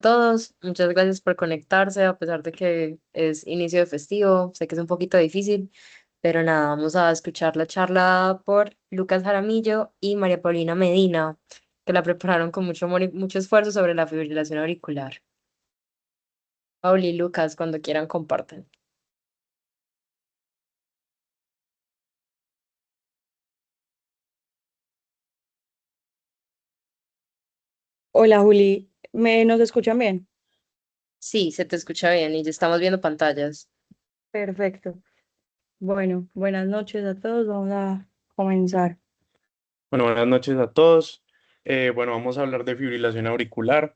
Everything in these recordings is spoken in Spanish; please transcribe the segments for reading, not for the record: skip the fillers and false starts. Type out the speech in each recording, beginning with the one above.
Todos, muchas gracias por conectarse, a pesar de que es inicio de festivo, sé que es un poquito difícil, pero nada, vamos a escuchar la charla por Lucas Jaramillo y María Paulina Medina, que la prepararon con mucho amor y mucho esfuerzo sobre la fibrilación auricular. Pauli y Lucas, cuando quieran, comparten. Hola Juli, ¿nos escuchan bien? Sí, se te escucha bien y ya estamos viendo pantallas. Perfecto. Bueno, buenas noches a todos. Vamos a comenzar. Bueno, buenas noches a todos. Bueno, vamos a hablar de fibrilación auricular.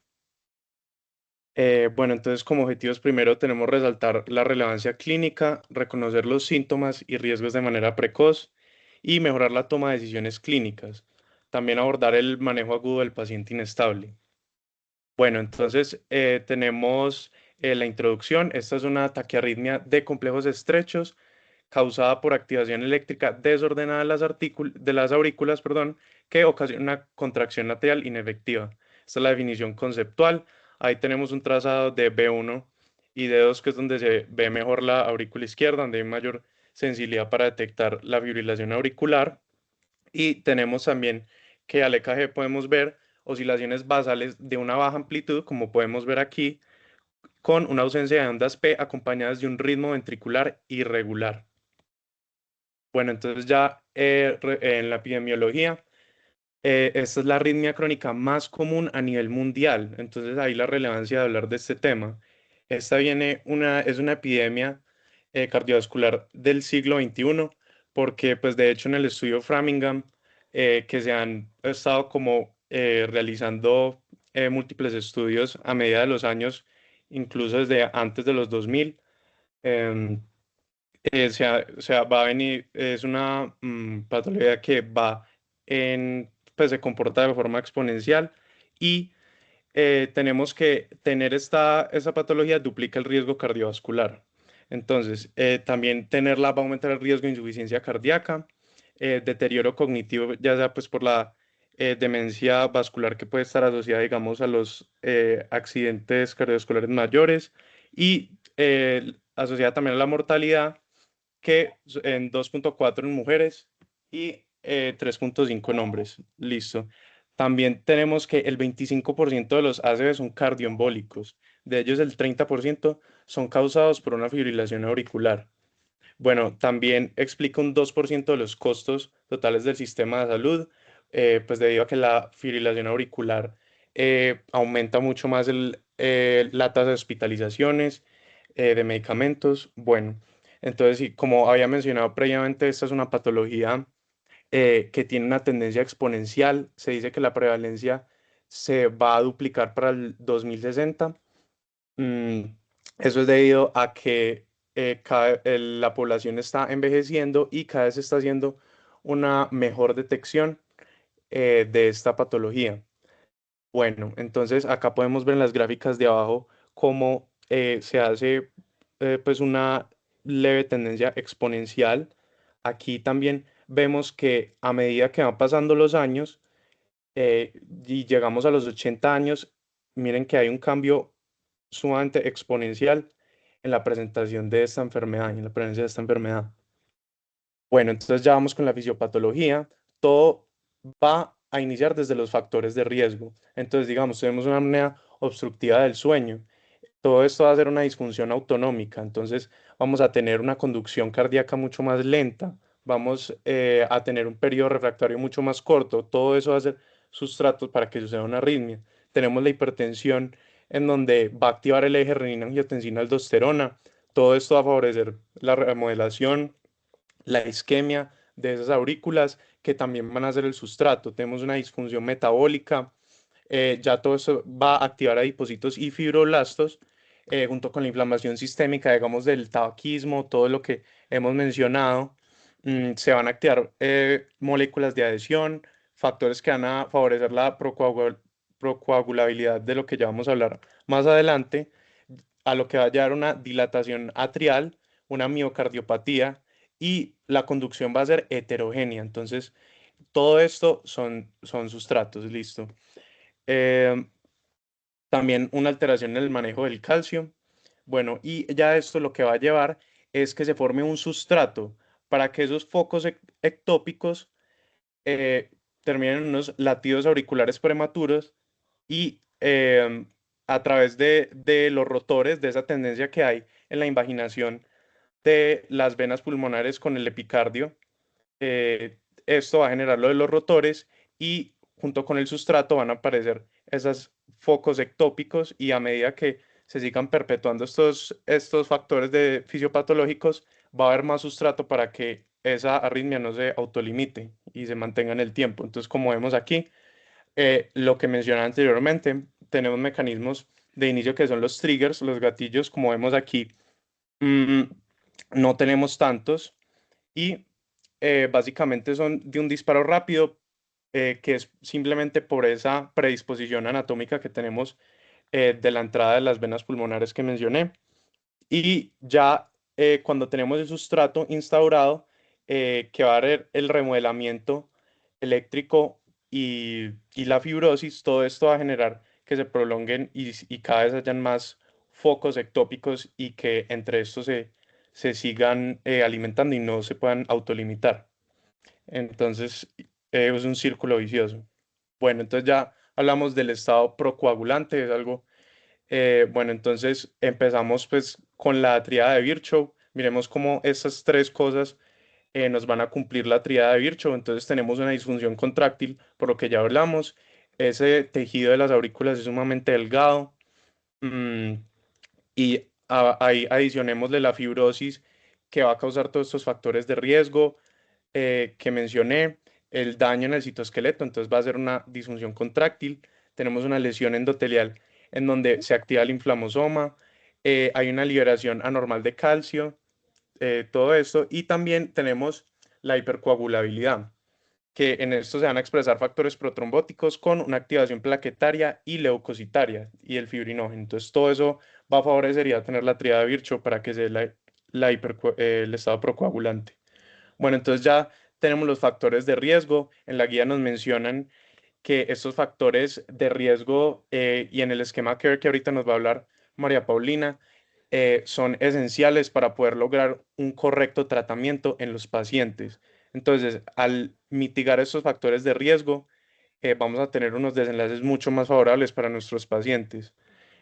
Bueno, entonces como objetivos primero tenemos resaltar la relevancia clínica, reconocer los síntomas y riesgos de manera precoz y mejorar la toma de decisiones clínicas. También abordar el manejo agudo del paciente inestable. Bueno, entonces tenemos la introducción. Esta es una taquiarritmia de complejos estrechos causada por activación eléctrica desordenada de las aurículas, perdón, que ocasiona una contracción lateral inefectiva. Esta es la definición conceptual. Ahí tenemos un trazado de B1 y D2, que es donde se ve mejor la aurícula izquierda, donde hay mayor sensibilidad para detectar la fibrilación auricular. Y tenemos también que al EKG podemos ver oscilaciones basales de una baja amplitud, como podemos ver aquí, con una ausencia de ondas P acompañadas de un ritmo ventricular irregular. Bueno, entonces ya en la epidemiología, esta es la arritmia crónica más común a nivel mundial. Entonces ahí la relevancia de hablar de este tema. Es una epidemia cardiovascular del siglo XXI, porque pues de hecho en el estudio Framingham, que se han estado como realizando múltiples estudios a medida de los años, incluso desde antes de los 2000, em, va a venir, es una patología que va pues se comporta de forma exponencial y tenemos que tener esta patología duplica el riesgo cardiovascular. Entonces, también tenerla va a aumentar el riesgo de insuficiencia cardíaca, deterioro cognitivo, ya sea pues por la demencia vascular que puede estar asociada, digamos, a los accidentes cardiovasculares mayores y asociada también a la mortalidad en 2,4 en mujeres y 3,5 en hombres. Listo. También tenemos que el 25% de los ACV son cardioembólicos. De ellos, el 30% son causados por una fibrilación auricular. Bueno, también explica un 2% de los costos totales del sistema de salud, pues debido a que la fibrilación auricular aumenta mucho más la tasa de hospitalizaciones, de medicamentos. Bueno, entonces, sí, como había mencionado previamente, esta es una patología que tiene una tendencia exponencial. Se dice que la prevalencia se va a duplicar para el 2060. Mm, Eso es debido a que la población está envejeciendo y cada vez se está haciendo una mejor detección de esta patología. Bueno, entonces acá podemos ver en las gráficas de abajo cómo se hace pues una leve tendencia exponencial. Aquí también vemos que a medida que van pasando los años y llegamos a los 80 años, miren que hay un cambio sumamente exponencial en la presentación de esta enfermedad, en la presencia de esta enfermedad. Bueno, entonces ya vamos con la fisiopatología. Todo va a iniciar desde los factores de riesgo. Entonces, digamos, tenemos una apnea obstructiva del sueño. Todo esto va a ser una disfunción autonómica. Entonces, vamos a tener una conducción cardíaca mucho más lenta. Vamos a tener un periodo refractario mucho más corto. Todo eso va a ser sustrato para que suceda una arritmia. Tenemos la hipertensión en donde va a activar el eje renina-angiotensina-aldosterona. Todo esto va a favorecer la remodelación, la isquemia de esas aurículas que también van a ser el sustrato. Tenemos una disfunción metabólica, ya todo eso va a activar adipocitos y fibroblastos, junto con la inflamación sistémica, digamos, del tabaquismo, todo lo que hemos mencionado. Se van a activar moléculas de adhesión, factores que van a favorecer la procoagulabilidad de lo que ya vamos a hablar más adelante, a lo que va a llevar una dilatación atrial, una miocardiopatía y la conducción va a ser heterogénea. Entonces, todo esto son sustratos, listo. Eh, También una alteración en el manejo del calcio. Bueno, y ya esto lo que va a llevar es que se forme un sustrato para que esos focos ectópicos eh, terminen en unos latidos auriculares prematuros y a través de los rotores, de esa tendencia que hay en la invaginación de las venas pulmonares con el epicardio, esto va a generar lo de los rotores y junto con el sustrato van a aparecer esos focos ectópicos y a medida que se sigan perpetuando estos factores de fisiopatológicos, va a haber más sustrato para que esa arritmia no se autolimite y se mantenga en el tiempo. Entonces, como vemos aquí, lo que mencioné anteriormente, tenemos mecanismos de inicio que son los triggers, los gatillos, como vemos aquí, mm, no tenemos tantos y básicamente son de un disparo rápido, que es simplemente por esa predisposición anatómica que tenemos de la entrada de las venas pulmonares que mencioné. Y ya cuando tenemos el sustrato instaurado, que va a haber el remodelamiento eléctrico y la fibrosis, todo esto va a generar que se prolonguen y cada vez hayan más focos ectópicos y que entre estos se sigan alimentando y no se puedan autolimitar. Entonces, es un círculo vicioso. Bueno, entonces ya hablamos del estado procoagulante, es algo bueno, entonces empezamos pues con la tríada de Virchow. Miremos cómo estas tres cosas nos van a cumplir la tríada de Virchow. Entonces tenemos una disfunción contráctil, por lo que ya hablamos. Ese tejido de las aurículas es sumamente delgado. mm, y ahí adicionémosle la fibrosis que va a causar todos estos factores de riesgo que mencioné, el daño en el citoesqueleto, entonces va a ser una disfunción contráctil, tenemos una lesión endotelial en donde se activa el inflamosoma, hay una liberación anormal de calcio, todo esto, y también tenemos la hipercoagulabilidad, que en esto se van a expresar factores protrombóticos con una activación plaquetaria y leucocitaria y el fibrinógeno. Entonces, todo eso va a favorecería tener la triada de Virchow para que se dé el estado procoagulante. Bueno, entonces ya tenemos los factores de riesgo. En la guía nos mencionan que estos factores de riesgo y en el esquema CARE que ahorita nos va a hablar María Paulina son esenciales para poder lograr un correcto tratamiento en los pacientes. Entonces, al mitigar estos factores de riesgo, vamos a tener unos desenlaces mucho más favorables para nuestros pacientes.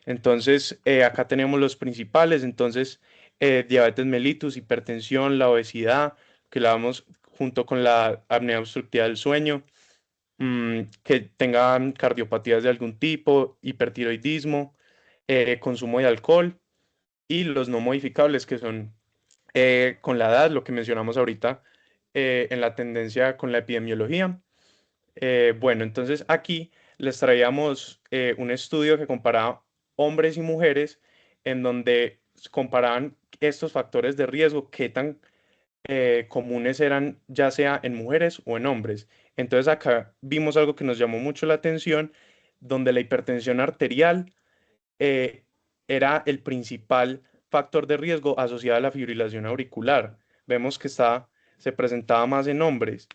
Entonces, acá tenemos los principales. Entonces, diabetes mellitus, hipertensión, la obesidad, que la vamos junto con la apnea obstructiva del sueño, que tengan cardiopatías de algún tipo, hipertiroidismo, consumo de alcohol y los no modificables que son con la edad, lo que mencionamos ahorita en la tendencia con la epidemiología. Bueno, entonces aquí les traíamos un estudio que comparaba hombres y mujeres en donde comparaban estos factores de riesgo, qué tan comunes eran ya sea en mujeres o en hombres. Entonces acá vimos algo que nos llamó mucho la atención, donde la hipertensión arterial eh, era el principal factor de riesgo asociado a la fibrilación auricular. Vemos que se presentaba más en hombres,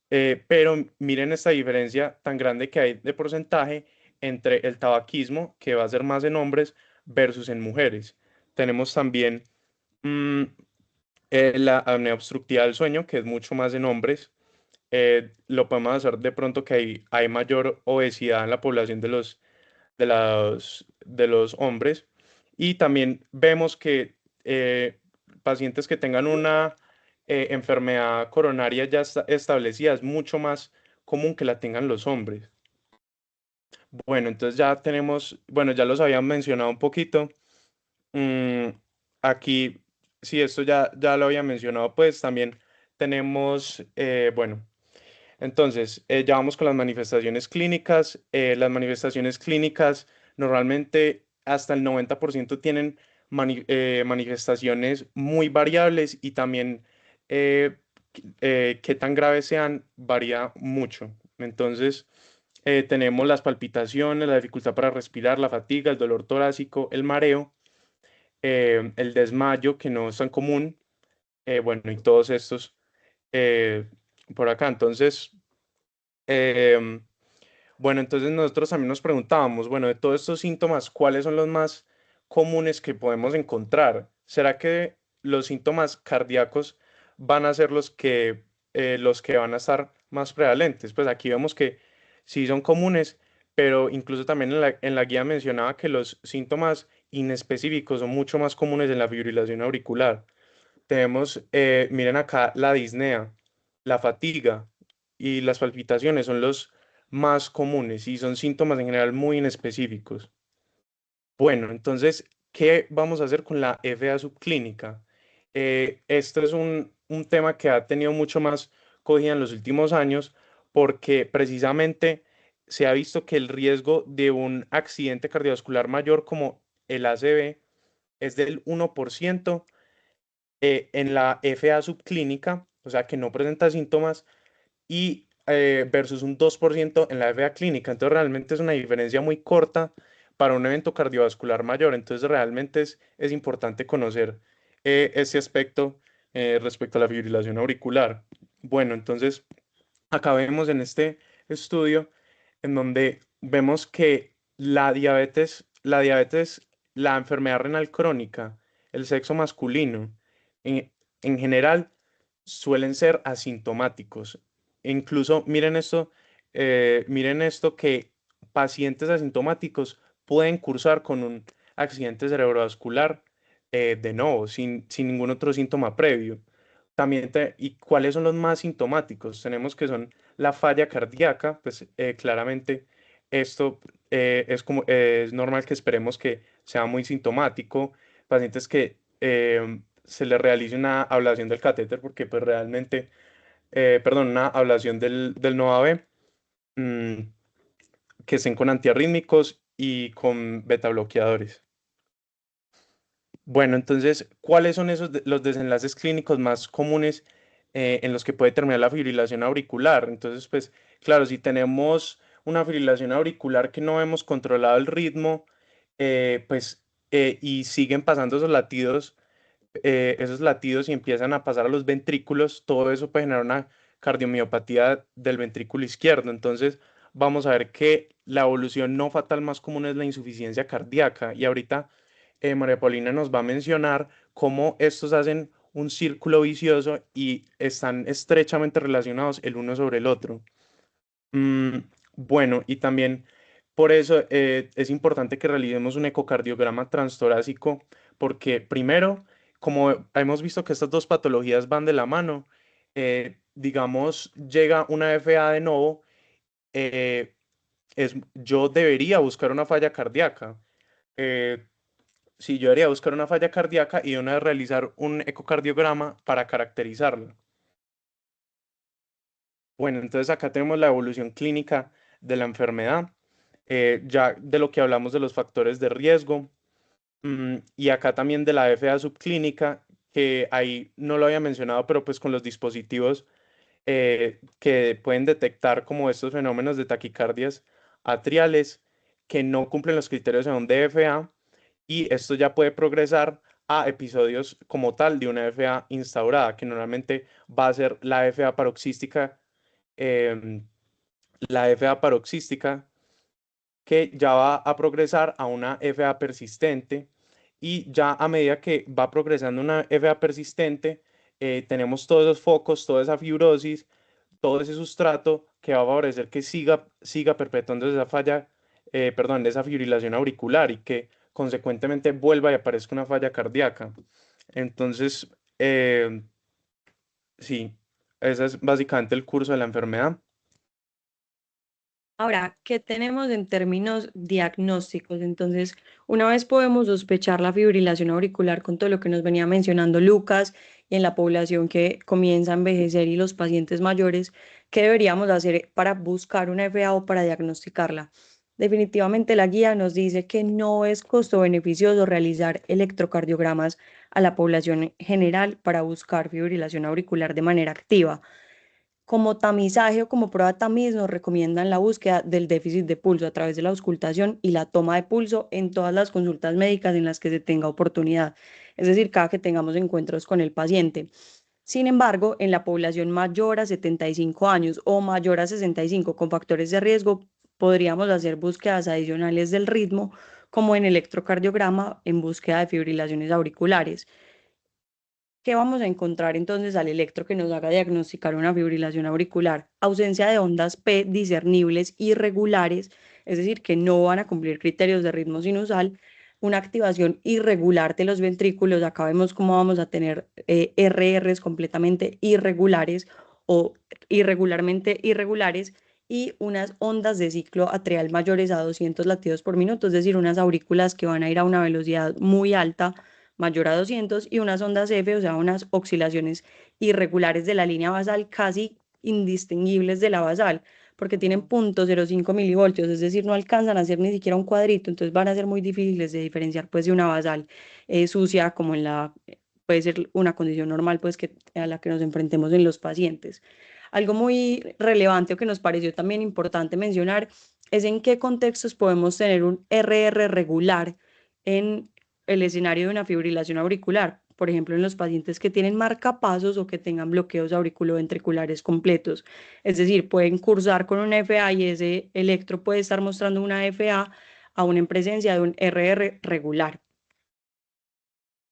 pero miren esta diferencia tan grande que hay de porcentaje entre el tabaquismo, que va a ser más en hombres, versus en mujeres. Tenemos también mm, la apnea obstructiva del sueño, que es mucho más en hombres. Lo podemos hacer de pronto que hay mayor obesidad en la población de los hombres. Y también vemos que pacientes que tengan una enfermedad coronaria ya establecida es mucho más común que la tengan los hombres. Bueno, entonces ya tenemos, bueno, ya los habían mencionado un poquito. Mm, aquí, sí, esto ya lo había mencionado, pues también tenemos, bueno, entonces, ya vamos con las manifestaciones clínicas. Las manifestaciones clínicas normalmente hasta el 90% tienen manifestaciones muy variables y también qué tan graves sean varía mucho. Entonces, tenemos las palpitaciones, la dificultad para respirar, la fatiga, el dolor torácico, el mareo, el desmayo, que no es tan común, bueno, y todos estos por acá. Entonces, Em, Bueno, entonces nosotros también nos preguntábamos, bueno, de todos estos síntomas, ¿cuáles son los más comunes que podemos encontrar? ¿Será que los síntomas cardíacos van a ser los que van a estar más prevalentes? Pues aquí vemos que sí son comunes, pero incluso también en la guía mencionaba que los síntomas inespecíficos son mucho más comunes en la fibrilación auricular. Tenemos, miren acá, la disnea, la fatiga y las palpitaciones son los más comunes y son síntomas en general muy inespecíficos. Bueno, entonces, ¿qué vamos a hacer con la FA subclínica? Esto es un tema que ha tenido mucho más cogida en los últimos años porque precisamente se ha visto que el riesgo de un accidente cardiovascular mayor como el ACV es del 1% en la FA subclínica, o sea que no presenta síntomas, y versus un 2% en la FA clínica. Entonces realmente es una diferencia muy corta para un evento cardiovascular mayor. Entonces realmente es importante conocer ese aspecto respecto a la fibrilación auricular. Bueno, entonces acá vemos en este estudio en donde vemos que la enfermedad renal crónica, el sexo masculino, en, en general suelen ser asintomáticos. Incluso miren esto que pacientes asintomáticos pueden cursar con un accidente cerebrovascular de nuevo, sin ningún otro síntoma previo. ¿Y cuáles son los más sintomáticos? Tenemos que son la falla cardíaca, pues claramente esto es normal que esperemos que sea muy sintomático. Pacientes que se les realice una ablación del catéter porque pues realmente, perdón, una ablación del NOAB, mm, que estén con antiarrítmicos y con beta bloqueadores. Bueno, entonces, ¿cuáles son los desenlaces clínicos más comunes en los que puede terminar la fibrilación auricular? Entonces, pues, claro, si tenemos una fibrilación auricular que no hemos controlado el ritmo, y siguen pasando esos latidos y empiezan a pasar a los ventrículos, todo eso puede generar una cardiomiopatía del ventrículo izquierdo. Entonces, vamos a ver que la evolución no fatal más común es la insuficiencia cardíaca. Y ahorita María Paulina nos va a mencionar cómo estos hacen un círculo vicioso y están estrechamente relacionados el uno sobre el otro. Mm, bueno, y también por eso es importante que realicemos un ecocardiograma transtorácico, porque primero, como hemos visto que estas dos patologías van de la mano, digamos, llega una FA de nuevo, eh, yo debería buscar una falla cardíaca. Eh, sí, yo debería buscar una falla cardíaca y de una vez realizar un ecocardiograma para caracterizarla. Bueno, entonces acá tenemos la evolución clínica de la enfermedad, ya de lo que hablamos de los factores de riesgo, y acá también de la FA subclínica, que ahí no lo había mencionado, pero pues con los dispositivos que pueden detectar como estos fenómenos de taquicardias atriales que no cumplen los criterios de un DFA, y esto ya puede progresar a episodios como tal de una FA instaurada, que normalmente va a ser em, la FA paroxística, que ya va a progresar a una FA persistente, y ya a medida que va progresando una FA persistente, tenemos todos esos focos, toda esa fibrosis, todo ese sustrato que va a favorecer que siga perpetuando esa falla, perdón, esa fibrilación auricular y que consecuentemente vuelva y aparezca una falla cardíaca. Entonces, sí, ese es básicamente el curso de la enfermedad. Ahora, ¿qué tenemos en términos diagnósticos? Entonces, una vez podemos sospechar la fibrilación auricular con todo lo que nos venía mencionando Lucas y en la población que comienza a envejecer y los pacientes mayores, ¿qué deberíamos hacer para buscar una FA o para diagnosticarla? Definitivamente la guía nos dice que no es costo beneficioso realizar electrocardiogramas a la población general para buscar fibrilación auricular de manera activa. Como tamizaje o como prueba tamiz nos recomiendan la búsqueda del déficit de pulso a través de la auscultación y la toma de pulso en todas las consultas médicas en las que se tenga oportunidad, es decir, cada que tengamos encuentros con el paciente. Sin embargo, en la población mayor a 75 años o mayor a 65 con factores de riesgo, podríamos hacer búsquedas adicionales del ritmo, como en electrocardiograma, en búsqueda de fibrilaciones auriculares. ¿Qué vamos a encontrar entonces al electro que nos haga diagnosticar una fibrilación auricular? Ausencia de ondas P discernibles irregulares, es decir, que no van a cumplir criterios de ritmo sinusal, una activación irregular de los ventrículos, acá vemos cómo vamos a tener RRs completamente irregulares o irregularmente irregulares y unas ondas de ciclo atrial mayores a 200 latidos por minuto, es decir, unas aurículas que van a ir a una velocidad muy alta mayor a 200 y unas ondas F, o sea, unas oscilaciones irregulares de la línea basal casi indistinguibles de la basal, porque tienen 0.05 milivoltios, es decir, no alcanzan a ser ni siquiera un cuadrito, entonces van a ser muy difíciles de diferenciar pues de una basal sucia como en la, puede ser una condición normal pues que, a la que nos enfrentemos en los pacientes. Algo muy relevante o que nos pareció también importante mencionar es en qué contextos podemos tener un RR regular en el escenario de una fibrilación auricular, por ejemplo, en los pacientes que tienen marcapasos o que tengan bloqueos auriculoventriculares completos. Es decir, pueden cursar con una FA y ese electro puede estar mostrando una FA aún en presencia de un RR regular.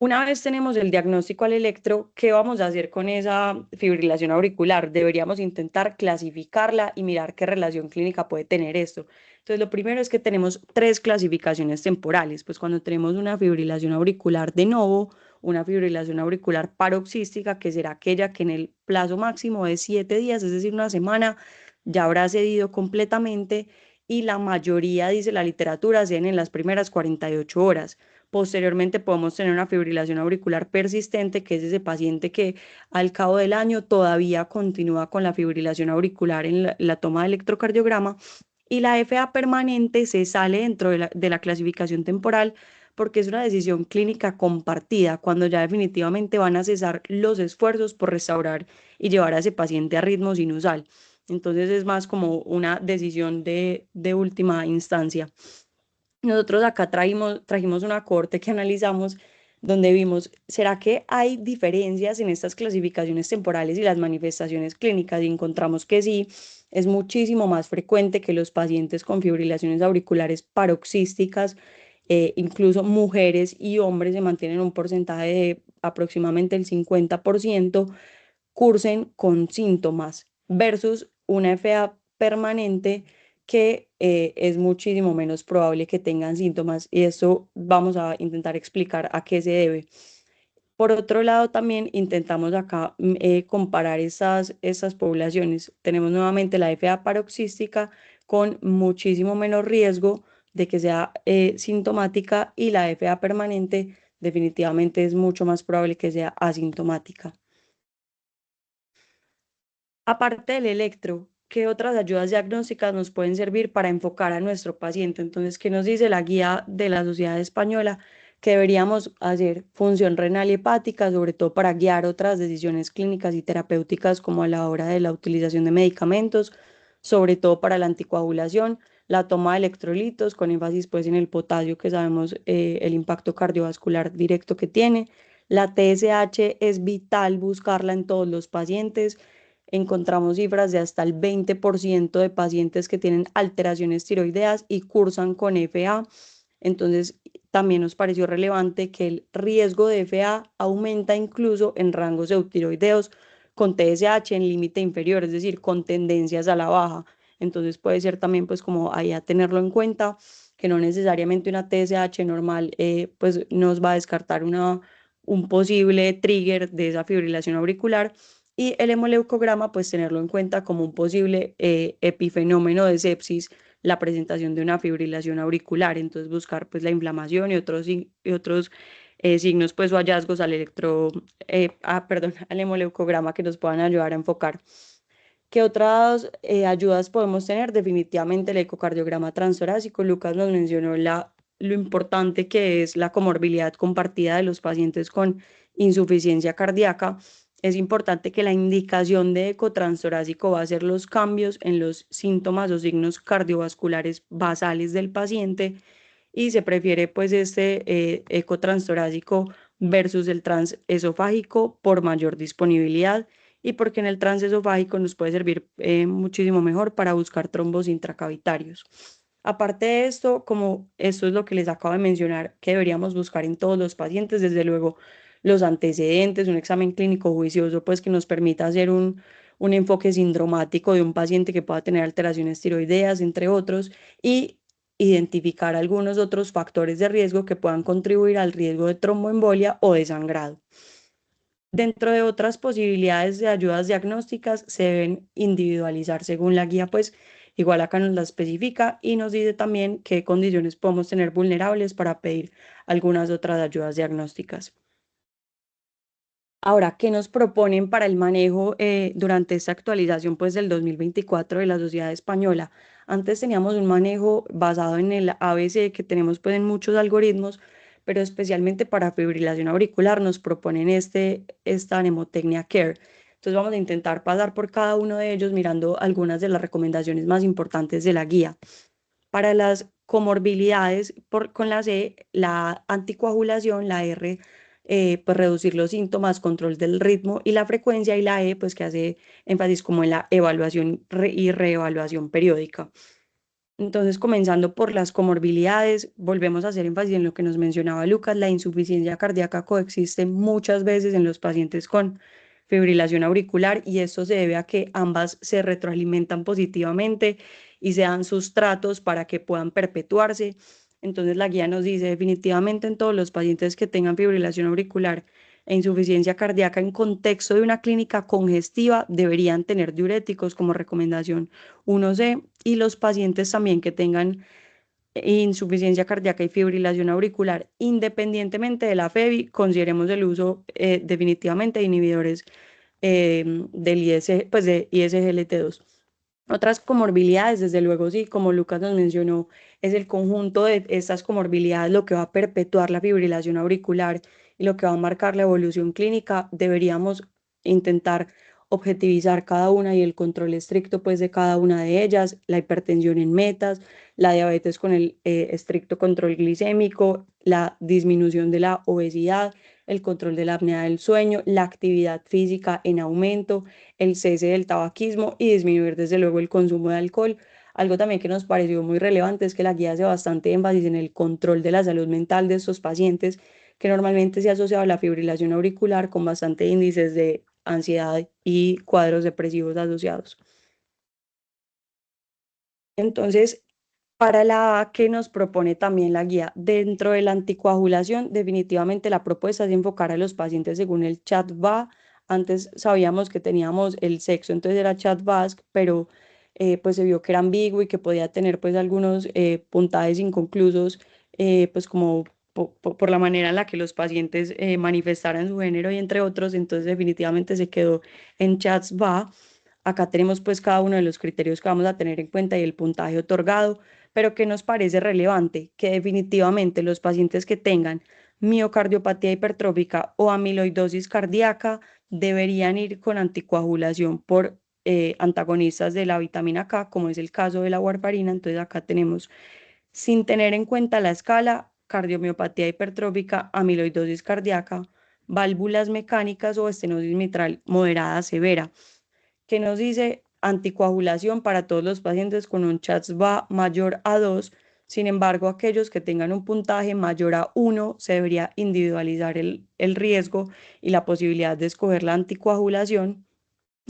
Una vez tenemos el diagnóstico al electro, ¿qué vamos a hacer con esa fibrilación auricular? Deberíamos intentar clasificarla y mirar qué relación clínica puede tener esto. Entonces, lo primero es que tenemos tres clasificaciones temporales. Pues cuando tenemos una fibrilación auricular de novo, una fibrilación auricular paroxística, que será aquella que en el plazo máximo de 7 días, es decir, una semana, ya habrá cedido completamente y la mayoría, dice la literatura, ceden en las primeras 48 horas. Posteriormente podemos tener una fibrilación auricular persistente, que es ese paciente que al cabo del año todavía continúa con la fibrilación auricular en la toma de electrocardiograma. Y la FA permanente se sale dentro de la clasificación temporal porque es una decisión clínica compartida, cuando ya definitivamente van a cesar los esfuerzos por restaurar y llevar a ese paciente a ritmo sinusal. Entonces es más como una decisión de última instancia. Nosotros acá trajimos una corte que analizamos donde vimos, ¿será que hay diferencias en estas clasificaciones temporales y las manifestaciones clínicas? Y encontramos que sí, es muchísimo más frecuente que los pacientes con fibrilaciones auriculares paroxísticas, incluso mujeres y hombres se mantienen un porcentaje de aproximadamente el 50%, cursen con síntomas versus una FA permanente que es muchísimo menos probable que tengan síntomas y esto vamos a intentar explicar a qué se debe. Por otro lado, también intentamos acá comparar esas poblaciones. Tenemos nuevamente la FA paroxística con muchísimo menos riesgo de que sea sintomática y la FA permanente definitivamente es mucho más probable que sea asintomática. Aparte del electro, ¿qué otras ayudas diagnósticas nos pueden servir para enfocar a nuestro paciente? Entonces, ¿qué nos dice la guía de la Sociedad Española? Que deberíamos hacer función renal y hepática, sobre todo para guiar otras decisiones clínicas y terapéuticas como a la hora de la utilización de medicamentos, sobre todo para la anticoagulación, la toma de electrolitos, con énfasis pues en el potasio, que sabemos el impacto cardiovascular directo que tiene. La TSH es vital buscarla en todos los pacientes. Encontramos cifras de hasta el 20% de pacientes que tienen alteraciones tiroideas y cursan con FA. Entonces, también nos pareció relevante que el riesgo de FA aumenta incluso en rangos eutiroideos con TSH en límite inferior, es decir, con tendencias a la baja. Entonces puede ser también pues como ahí a tenerlo en cuenta, que no necesariamente una TSH normal pues nos va a descartar un posible trigger de esa fibrilación auricular y el hemoleucograma, pues tenerlo en cuenta como un posible epifenómeno de sepsis, la presentación de una fibrilación auricular. Entonces buscar pues la inflamación y otros signos pues o hallazgos perdón, al hemoleucograma que nos puedan ayudar a enfocar. ¿Qué otras ayudas podemos tener? Definitivamente el ecocardiograma transtorácico. Lucas nos mencionó lo importante que es la comorbilidad compartida de los pacientes con insuficiencia cardíaca. Es importante que la indicación de ecotranstorácico va a ser los cambios en los síntomas o signos cardiovasculares basales del paciente y se prefiere pues este ecotranstorácico versus el transesofágico por mayor disponibilidad y porque en el transesofágico nos puede servir muchísimo mejor para buscar trombos intracavitarios. Aparte de esto, como esto es lo que les acabo de mencionar, que deberíamos buscar en todos los pacientes, desde luego los antecedentes, un examen clínico juicioso, pues que nos permita hacer un enfoque sindromático de un paciente que pueda tener alteraciones tiroideas, entre otros, y identificar algunos otros factores de riesgo que puedan contribuir al riesgo de tromboembolia o de sangrado. Dentro de otras posibilidades de ayudas diagnósticas, se deben individualizar según la guía, pues igual acá nos la especifica y nos dice también qué condiciones podemos tener vulnerables para pedir algunas otras ayudas diagnósticas. Ahora, ¿qué nos proponen para el manejo durante esta actualización pues, del 2024 de la Sociedad Española? Antes teníamos un manejo basado en el ABC que tenemos pues, en muchos algoritmos, pero especialmente para fibrilación auricular nos proponen esta mnemotecnia CARE. Entonces vamos a intentar pasar por cada uno de ellos mirando algunas de las recomendaciones más importantes de la guía. Para las comorbilidades con la C, la anticoagulación, la R, pues reducir los síntomas, control del ritmo y la frecuencia, y la E, pues que hace énfasis como en la evaluación y reevaluación periódica. Entonces, comenzando por las comorbilidades, volvemos a hacer énfasis en lo que nos mencionaba Lucas, la insuficiencia cardíaca coexiste muchas veces en los pacientes con fibrilación auricular y esto se debe a que ambas se retroalimentan positivamente y se dan sustratos para que puedan perpetuarse. Entonces, la guía nos dice definitivamente en todos los pacientes que tengan fibrilación auricular e insuficiencia cardíaca en contexto de una clínica congestiva deberían tener diuréticos como recomendación 1C, y los pacientes también que tengan insuficiencia cardíaca y fibrilación auricular, independientemente de la FEBI, consideremos el uso definitivamente de inhibidores del pues de ISGLT2. Otras comorbilidades, desde luego, sí, como Lucas nos mencionó, es el conjunto de estas comorbilidades lo que va a perpetuar la fibrilación auricular y lo que va a marcar la evolución clínica. Deberíamos intentar objetivizar cada una y el control estricto pues de cada una de ellas, la hipertensión en metas, la diabetes con el estricto control glicémico, la disminución de la obesidad, el control de la apnea del sueño, la actividad física en aumento, el cese del tabaquismo y disminuir desde luego el consumo de alcohol. Algo también que nos pareció muy relevante es que la guía hace bastante énfasis en el control de la salud mental de estos pacientes, que normalmente se ha asociado a la fibrilación auricular con bastante índices de ansiedad y cuadros depresivos asociados. Entonces, para la A que nos propone también la guía, dentro de la anticoagulación, definitivamente la propuesta es enfocar a los pacientes según el chat-VA. Antes sabíamos que teníamos el sexo, entonces era chat-VASC, pero pues se vio que era ambiguo y que podía tener pues algunos puntajes inconclusos, pues como por la manera en la que los pacientes manifestaran su género y entre otros, entonces definitivamente se quedó en chats-VA. Acá tenemos pues cada uno de los criterios que vamos a tener en cuenta y el puntaje otorgado, pero que nos parece relevante que definitivamente los pacientes que tengan miocardiopatía hipertrófica o amiloidosis cardíaca deberían ir con anticoagulación por antagonistas de la vitamina K, como es el caso de la warfarina. Entonces acá tenemos, sin tener en cuenta la escala, cardiomiopatía hipertrófica, amiloidosis cardíaca, válvulas mecánicas o estenosis mitral moderada severa, que nos dice anticoagulación para todos los pacientes con un CHA2DS2-VA mayor a 2. Sin embargo, aquellos que tengan un puntaje mayor a 1, se debería individualizar el riesgo y la posibilidad de escoger la anticoagulación,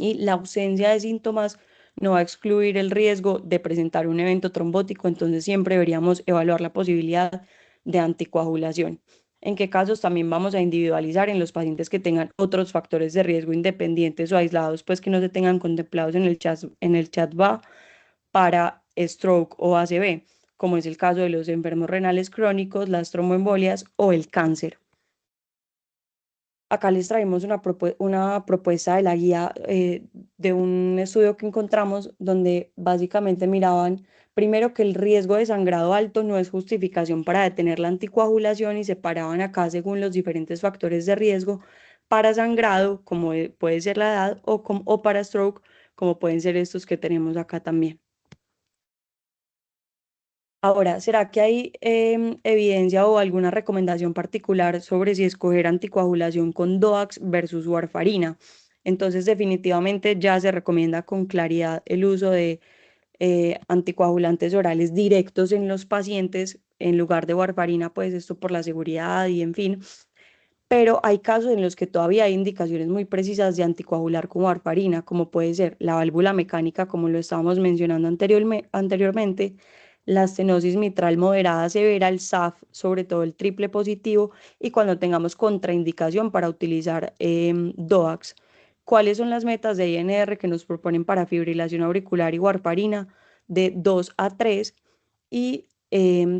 y la ausencia de síntomas no va a excluir el riesgo de presentar un evento trombótico, entonces siempre deberíamos evaluar la posibilidad de anticoagulación. En qué casos también vamos a individualizar en los pacientes que tengan otros factores de riesgo independientes o aislados, pues que no se tengan contemplados en el chat-VA para stroke o ACV, como es el caso de los enfermos renales crónicos, las tromboembolias o el cáncer. Acá les traemos una propuesta de la guía de un estudio que encontramos donde básicamente miraban primero que el riesgo de sangrado alto no es justificación para detener la anticoagulación, y separaban acá según los diferentes factores de riesgo para sangrado, como puede ser la edad, o para stroke, como pueden ser estos que tenemos acá también. Ahora, ¿será que hay evidencia o alguna recomendación particular sobre si escoger anticoagulación con DOACs versus warfarina? Entonces, definitivamente ya se recomienda con claridad el uso de anticoagulantes orales directos en los pacientes en lugar de warfarina, pues esto por la seguridad y en fin. Pero hay casos en los que todavía hay indicaciones muy precisas de anticoagular con warfarina, como puede ser la válvula mecánica, como lo estábamos mencionando anteriormente, la estenosis mitral moderada severa, el SAF, sobre todo el triple positivo, y cuando tengamos contraindicación para utilizar DOACs. ¿Cuáles son las metas de INR que nos proponen para fibrilación auricular y warfarina? De 2 a 3. Y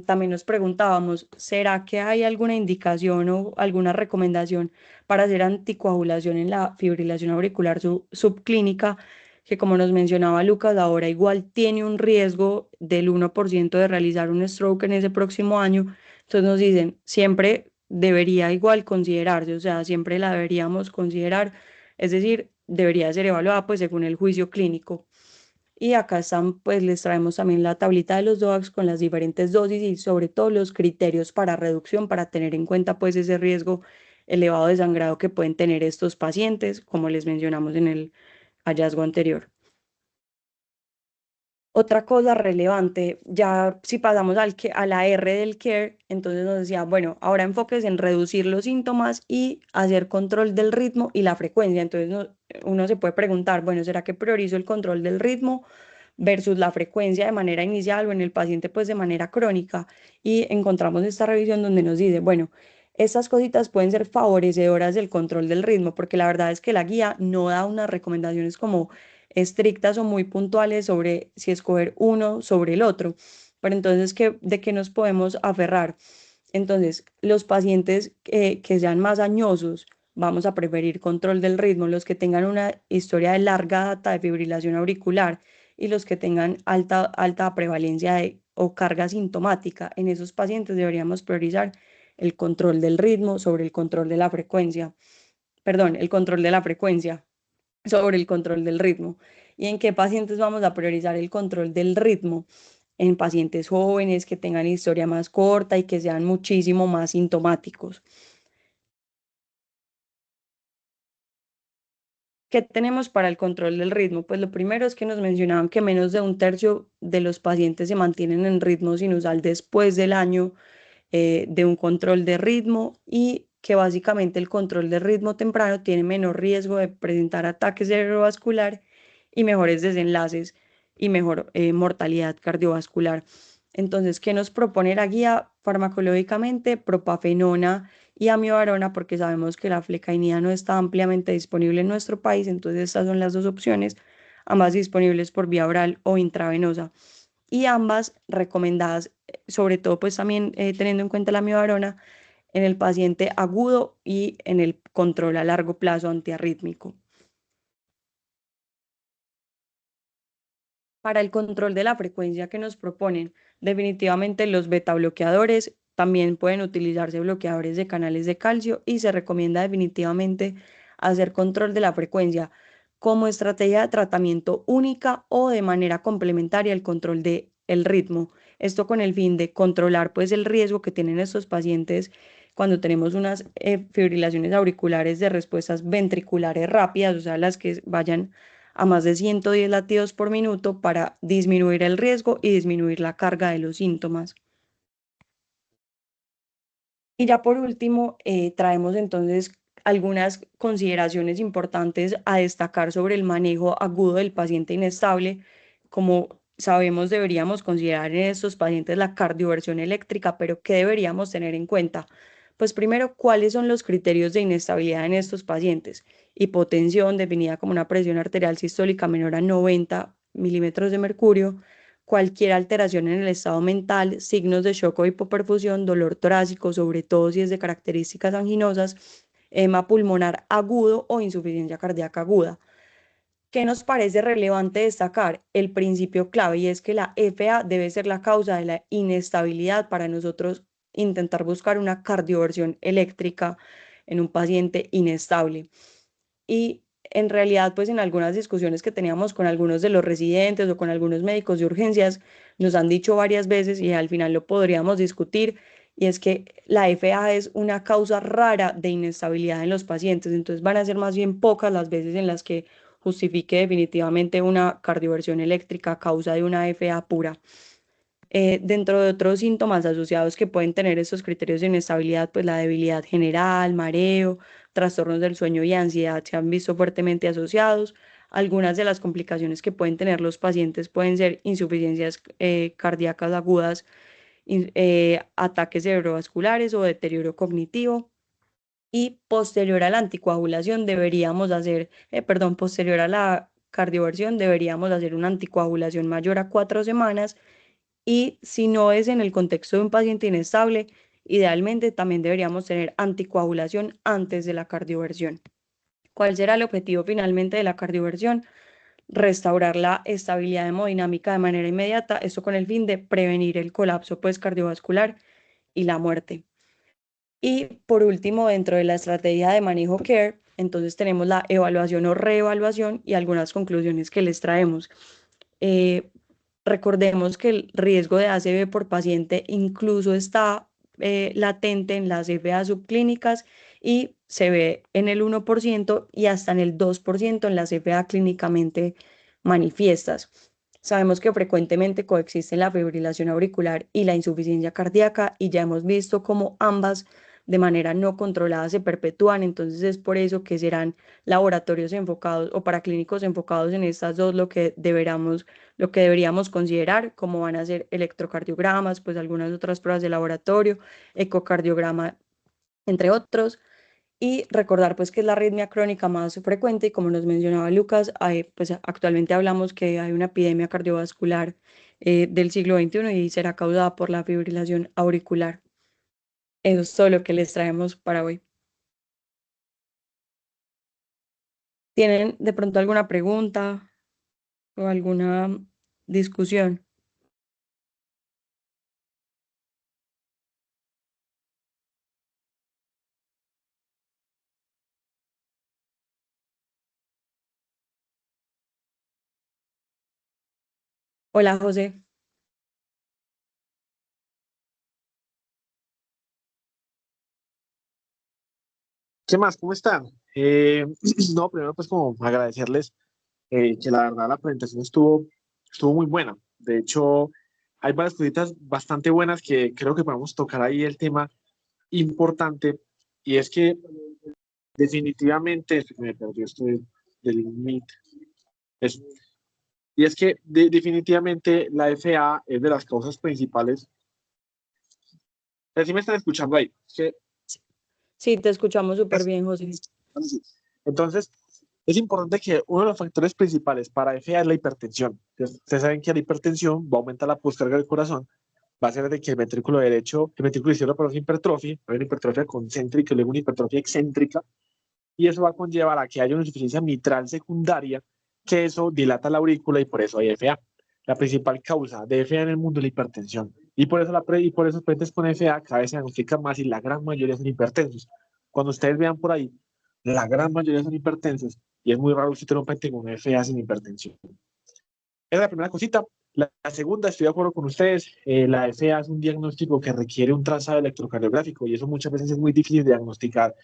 también nos preguntábamos, ¿será que hay alguna indicación o alguna recomendación para hacer anticoagulación en la fibrilación auricular subclínica? Que como nos mencionaba Lucas, ahora igual tiene un riesgo del 1% de realizar un stroke en ese próximo año. Entonces nos dicen, siempre debería igual considerarse, o sea, siempre la deberíamos considerar, es decir, debería ser evaluada pues según el juicio clínico. Y acá están, pues les traemos también la tablita de los DOACs con las diferentes dosis y sobre todo los criterios para reducción para tener en cuenta pues ese riesgo elevado de sangrado que pueden tener estos pacientes, como les mencionamos en el hallazgo anterior. Otra cosa relevante, ya si pasamos a la R del CARE, entonces nos decía, bueno, ahora enfoques en reducir los síntomas y hacer control del ritmo y la frecuencia. Entonces uno se puede preguntar, bueno, ¿será que priorizo el control del ritmo versus la frecuencia de manera inicial o en el paciente pues de manera crónica? Y encontramos esta revisión donde nos dice, bueno, estas cositas pueden ser favorecedoras del control del ritmo, porque la verdad es que la guía no da unas recomendaciones como estrictas o muy puntuales sobre si escoger uno sobre el otro. Pero entonces, ¿de qué nos podemos aferrar? Entonces, los pacientes que sean más añosos, vamos a preferir control del ritmo, los que tengan una historia de larga data de fibrilación auricular y los que tengan alta prevalencia o carga sintomática. En esos pacientes deberíamos priorizar el control del ritmo sobre el control de la frecuencia. Perdón, el control de la frecuencia sobre el control del ritmo. ¿Y en qué pacientes vamos a priorizar el control del ritmo? En pacientes jóvenes que tengan historia más corta y que sean muchísimo más sintomáticos. ¿Qué tenemos para el control del ritmo? Pues lo primero es que nos mencionaban que menos de un tercio de los pacientes se mantienen en ritmo sinusal después del año de un control de ritmo y que básicamente el control de ritmo temprano tiene menor riesgo de presentar ataques cerebrovascular y mejores desenlaces y mejor mortalidad cardiovascular. Entonces, ¿qué nos propone la guía farmacológicamente? Propafenona y amibarona, porque sabemos que la flecainida no está ampliamente disponible en nuestro país, entonces estas son las dos opciones, ambas disponibles por vía oral o intravenosa y ambas recomendadas, sobre todo pues también teniendo en cuenta la miodarona en el paciente agudo y en el control a largo plazo antiarrítmico. Para el control de la frecuencia que nos proponen, definitivamente los beta bloqueadores, también pueden utilizarse bloqueadores de canales de calcio y se recomienda definitivamente hacer control de la frecuencia como estrategia de tratamiento única o de manera complementaria al control de el ritmo. Esto con el fin de controlar pues el riesgo que tienen estos pacientes cuando tenemos unas fibrilaciones auriculares de respuestas ventriculares rápidas, o sea, las que vayan a más de 110 latidos por minuto para disminuir el riesgo y disminuir la carga de los síntomas. Y ya por último, traemos entonces algunas consideraciones importantes a destacar sobre el manejo agudo del paciente inestable. Como sabemos, deberíamos considerar en estos pacientes la cardioversión eléctrica, pero ¿qué deberíamos tener en cuenta? Pues primero, ¿cuáles son los criterios de inestabilidad en estos pacientes? Hipotensión, definida como una presión arterial sistólica menor a 90 milímetros de mercurio, cualquier alteración en el estado mental, signos de shock o hipoperfusión, dolor torácico, sobre todo si es de características anginosas, edema pulmonar agudo o insuficiencia cardíaca aguda. ¿Qué nos parece relevante destacar? El principio clave y es que la FA debe ser la causa de la inestabilidad para nosotros intentar buscar una cardioversión eléctrica en un paciente inestable. Y en realidad, pues en algunas discusiones que teníamos con algunos de los residentes o con algunos médicos de urgencias, nos han dicho varias veces y al final lo podríamos discutir, y es que la FA es una causa rara de inestabilidad en los pacientes, entonces van a ser más bien pocas las veces en las que justifique definitivamente una cardioversión eléctrica a causa de una FA pura. Dentro de otros síntomas asociados que pueden tener estos criterios de inestabilidad, pues la debilidad general, mareo, trastornos del sueño y ansiedad se han visto fuertemente asociados. Algunas de las complicaciones que pueden tener los pacientes pueden ser insuficiencias cardíacas agudas, ataques cerebrovasculares o deterioro cognitivo. Y posterior a la anticoagulación deberíamos hacer, posterior a la cardioversión deberíamos hacer una anticoagulación mayor a 4 semanas, y si no es en el contexto de un paciente inestable, idealmente también deberíamos tener anticoagulación antes de la cardioversión. ¿Cuál será el objetivo finalmente de la cardioversión? Restaurar la estabilidad hemodinámica de manera inmediata, esto con el fin de prevenir el colapso pues, cardiovascular y la muerte. Y por último, dentro de la estrategia de manejo CARE, entonces tenemos la evaluación o reevaluación y algunas conclusiones que les traemos. Eh, Recordemos que el riesgo de ACV por paciente incluso está latente en las FA subclínicas y se ve en el 1% y hasta en el 2% en las FA clínicamente manifiestas. Sabemos que frecuentemente coexisten la fibrilación auricular y la insuficiencia cardíaca y ya hemos visto cómo ambas de manera no controlada se perpetúan, entonces es por eso que serán laboratorios enfocados o paraclínicos enfocados en estas dos lo que deberíamos considerar, como van a ser electrocardiogramas, pues algunas otras pruebas de laboratorio, ecocardiograma, entre otros. Y recordar pues que es la arritmia crónica más frecuente y como nos mencionaba Lucas, pues actualmente hablamos que hay una epidemia cardiovascular del siglo XXI y será causada por la fibrilación auricular. Eso es todo lo que les traemos para hoy. ¿Tienen de pronto alguna pregunta o alguna discusión? Hola, José. ¿Qué más? ¿Cómo están? No, primero pues como agradecerles que la verdad la presentación estuvo muy buena. De hecho, hay varias cositas bastante buenas que creo que podemos tocar ahí el tema importante y es que definitivamente, me perdió esto del Meet, eso. Y es que definitivamente la FA es de las causas principales. Si me están escuchando ahí. Sí, te escuchamos súper Es- bien, José. Entonces, es importante que uno de los factores principales para FA es la hipertensión. Ustedes saben que la hipertensión va a aumentar la postcarga del corazón, va a hacer de que el ventrículo izquierdo produzca hipertrofia, hay una hipertrofia concéntrica y luego una hipertrofia excéntrica, y eso va a conllevar a que haya una insuficiencia mitral secundaria, que eso dilata la aurícula y por eso hay FA. La principal causa de FA en el mundo es la hipertensión. Y por eso, los pacientes con FA cada vez se diagnostican más y la gran mayoría son hipertensos. Cuando ustedes vean por ahí, la gran mayoría son hipertensos y es muy raro si tener un paciente con FA sin hipertensión. Esa es la primera cosita. La segunda, estoy de acuerdo con ustedes, la FA es un diagnóstico que requiere un trazado electrocardiográfico y eso muchas veces es muy difícil de diagnosticar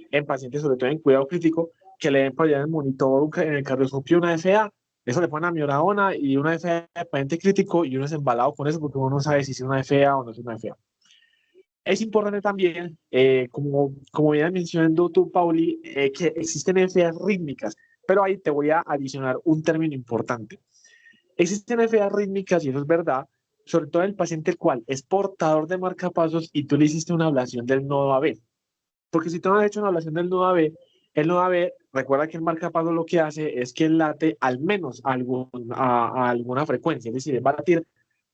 en pacientes, sobre todo en cuidado crítico, que le den para allá en el monitor, en el cardioscopio una FA, eso le ponen amiodarona y una FA de paciente crítico y uno es embalado con eso porque uno no sabe si es una FA o no es una FA. Es importante también, como bien mencionando tú, Pauli, que existen FAs rítmicas, pero ahí te voy a adicionar un término importante. Existen FAs rítmicas, y eso es verdad, sobre todo en el paciente el cual es portador de marcapasos y tú le hiciste una ablación del nodo AB. Porque si tú no has hecho una ablación del nodo AB, el nodo AB, recuerda que el marcapaso lo que hace es que late al menos a alguna frecuencia, es decir, va a latir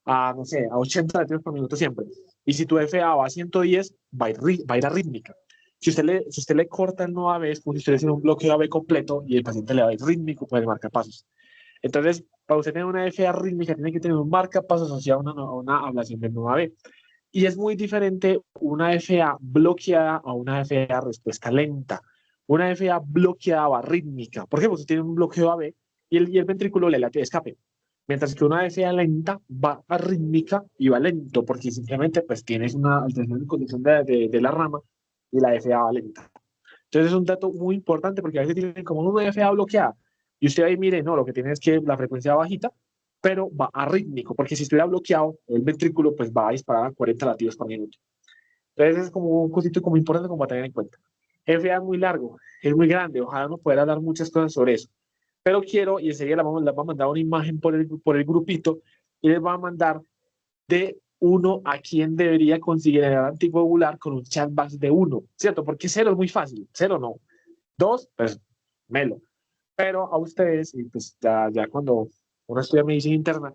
a, no sé, a 80 latidos por minuto siempre. Y si tu FA va a 110, va a ir a rítmica. Si usted le corta el nodo AB, es como si usted le hiciera un bloqueo AB completo y el paciente le va a ir rítmico por el marcapasos. Entonces, para usted tener una FA rítmica, tiene que tener un marcapasos asociado a una ablación del nodo AB. Y es muy diferente una FA bloqueada a una FA respuesta lenta. Una FA bloqueada va rítmica. Por ejemplo, usted tiene un bloqueo AB y el ventrículo le late de escape. Mientras que una FA lenta va arrítmica y va lento, porque simplemente pues tienes una alteración de conducción de la rama y la FA va lenta. Entonces es un dato muy importante porque a veces tienen como una FA bloqueada y usted ahí mire, no, lo que tiene es que la frecuencia bajita, pero va arrítmico, porque si estuviera bloqueado, el ventrículo pues va a disparar a 40 latidos por minuto. Entonces es como un cosito como importante como para tener en cuenta. FA es muy largo, es muy grande, ojalá no pueda hablar muchas cosas sobre eso. Pero quiero, y enseguida les va a mandar una imagen por el grupito, y les va a mandar de uno a quién debería considerar anticoagular con un chatback de uno, ¿cierto? Porque cero es muy fácil, cero no. Dos, pues melo. Pero a ustedes, y pues ya cuando uno estudia medicina interna,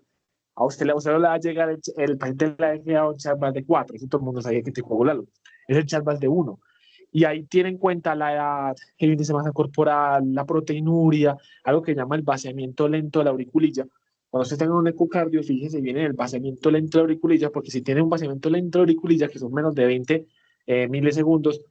a usted no le va a llegar el paciente de la FDA un chatball de 4, eso todo el mundo sabía que te coagularlo. Es el chatball de uno. Y ahí tiene en cuenta la edad, el índice de masa corporal, la proteinuria, algo que llama el vaciamiento lento de la auriculilla. Cuando usted tenga un ecocardio, fíjese bien en el vaciamiento lento de la auriculilla, porque si tiene un vaciamiento lento de la auriculilla, que son menos de 20 milisegundos,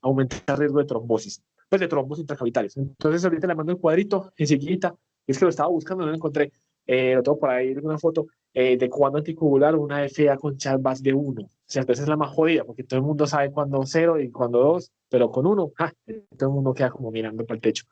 aumenta el riesgo de trombosis, pues de trombos intracavitarios. Entonces ahorita le mando el cuadrito enseguida, es que lo estaba buscando, no lo encontré, lo tengo por ahí una foto de cuándo anticoagular una FA con chatbacks de 1. O sea, entonces es la más jodida, porque todo el mundo sabe cuándo 0 y cuándo 2, pero con 1, todo el mundo queda como mirando para el techo.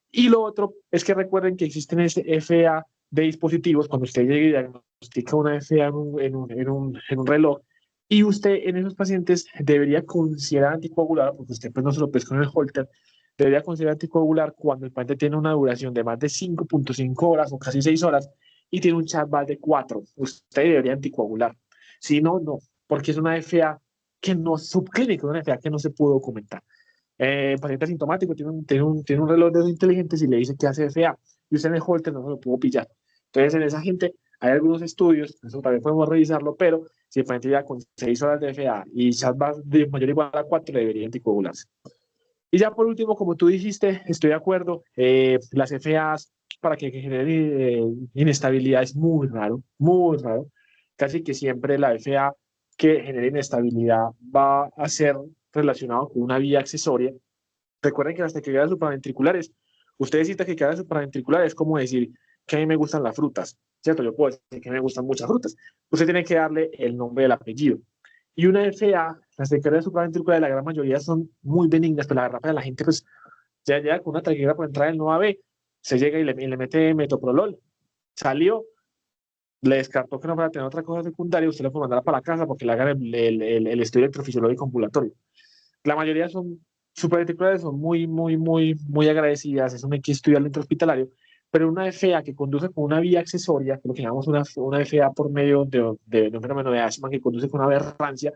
Y lo otro es que recuerden que existen FA de dispositivos, cuando usted llegue y diagnostica una FA en un reloj, y usted en esos pacientes debería considerar anticoagular, porque usted pues no se lo pesca en el holter, debería considerar anticoagular cuando el paciente tiene una duración de más de 5.5 horas o casi 6 horas y tiene un chatball de 4. Usted debería anticoagular. Si no, no, porque es una FA que no es subclínica, una FA que no se pudo documentar. Paciente asintomático tiene un reloj de dedos inteligente y le dice que hace FA y usted en el holter no se lo pudo pillar. Entonces, en esa gente hay algunos estudios, eso también podemos revisarlo, pero si el paciente ya con 6 horas de FA y chatball de mayor o igual a 4, debería anticoagularse. Y ya por último, como tú dijiste, estoy de acuerdo, las FAs para que generen inestabilidad es muy raro, muy raro. Casi que siempre la FA que genere inestabilidad va a ser relacionado con una vía accesoria. Recuerden que las taquicardias supraventriculares, ustedes citan taquicardias supraventriculares es como decir que a mí me gustan las frutas, ¿cierto? Yo puedo decir que me gustan muchas frutas. Usted tiene que darle el nombre del apellido. Y una FA, las taquicardias supraventriculares, la gran mayoría son muy benignas, pero la verdad para la gente, pues, ya llega con una taquicardia por entrar en el 9B, se llega y le mete metoprolol, salió, le descartó que no fuera a tener otra cosa secundaria, usted le puede mandar para la casa porque le hagan el estudio electrofisiológico ambulatorio. La mayoría son supraventriculares, son muy, muy, muy, muy agradecidas, es un estudio intrahospitalario, pero una FA que conduce con una vía accesoria, lo que llamamos una FA por medio de un fenómeno de asma que conduce con una aberrancia,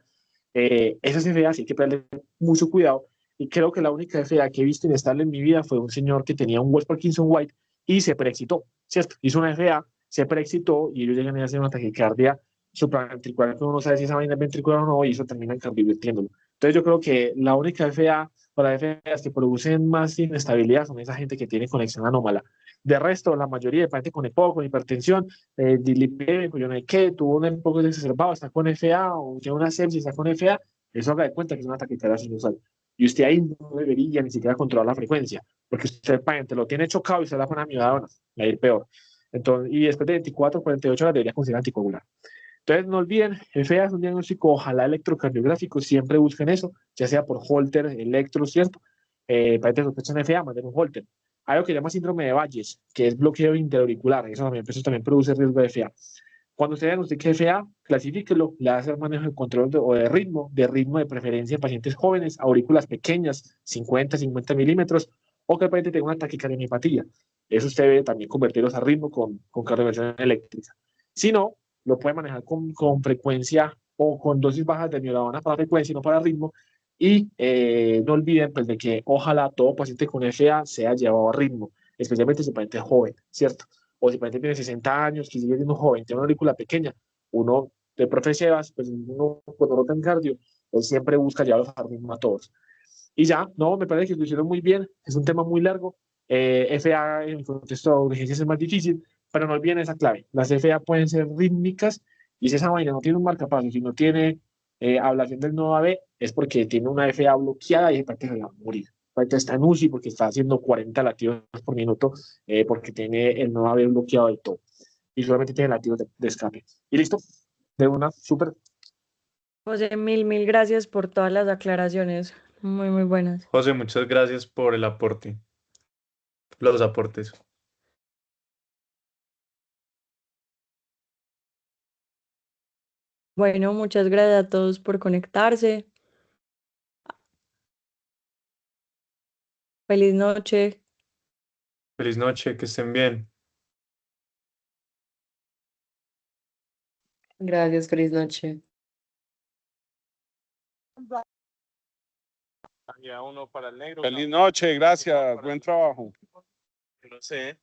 esas FA sí hay que ponerle mucho cuidado. Y creo que la única FA que he visto inestable en mi vida fue un señor que tenía un West Parkinson White y se preexcitó, ¿cierto? Hizo una FA, se preexcitó y ellos llegan a hacer una taquicardia supraventricular que uno no sabe si esa vaina es ventricular o no y eso termina cardiovirtiéndolo. Entonces yo creo que la única FA o las FAs que producen más inestabilidad son esa gente que tiene conexión anómala. De resto, la mayoría de pacientes con EPOC, con hipertensión, dislipidemia, yo no sé qué, tuvo un EPOC exacerbado, está con FA, o tiene una sepsis, está con FA, eso haga de cuenta que es una taquicardia sinusal. Y usted ahí no debería ni siquiera controlar la frecuencia, porque usted el paciente lo tiene chocado y usted la pone amiodarona, va a ir peor. Entonces, y después de 24, 48 horas debería considerar anticoagular. Entonces, no olviden, FA es un diagnóstico, ojalá electrocardiográfico, siempre busquen eso, ya sea por Holter, electro, ¿cierto? Para que sospechan FA, manden un Holter. Hay algo que se llama síndrome de Valles, que es bloqueo interauricular, eso también produce riesgo de FA. Cuando usted diagnostique FA, clasifíquelo, le va a hacer manejo de control o de ritmo de preferencia en pacientes jóvenes, aurículas pequeñas, 50 milímetros, o que el paciente tenga una taquicardiopatía. Eso usted debe también convertirlos a ritmo con cardioversión eléctrica. Si no, lo puede manejar con frecuencia o con dosis bajas de miodarona para frecuencia y no para ritmo. Y no olviden pues, de que ojalá todo paciente con FA sea llevado a ritmo, especialmente si el paciente es joven, ¿cierto? O si el paciente tiene 60 años, que sigue siendo joven, tiene una aurícula pequeña, uno de profe Sebas, pues uno cuando rota en cardio, él siempre busca llevarlos a ritmo a todos. Y ya, no, me parece que lo hicieron muy bien, es un tema muy largo. FA en el contexto de urgencias es más difícil, pero no olviden esa clave. Las FA pueden ser rítmicas y si esa vaina no tiene un marcapasos, si no tiene ablación del nodo AB, es porque tiene una FA bloqueada y el paciente se va a morir. El paciente está en UCI porque está haciendo 40 latidos por minuto, porque tiene el nodo AB bloqueado del todo. y solamente tiene latidos de escape. Y listo, de una, súper. José, mil gracias por todas las aclaraciones. Muy buenas. José, muchas gracias por el aporte, los aportes. Bueno, muchas gracias a todos por conectarse. Feliz noche. Feliz noche, que estén bien. Gracias, feliz noche. Feliz noche, gracias, buen trabajo. No sé.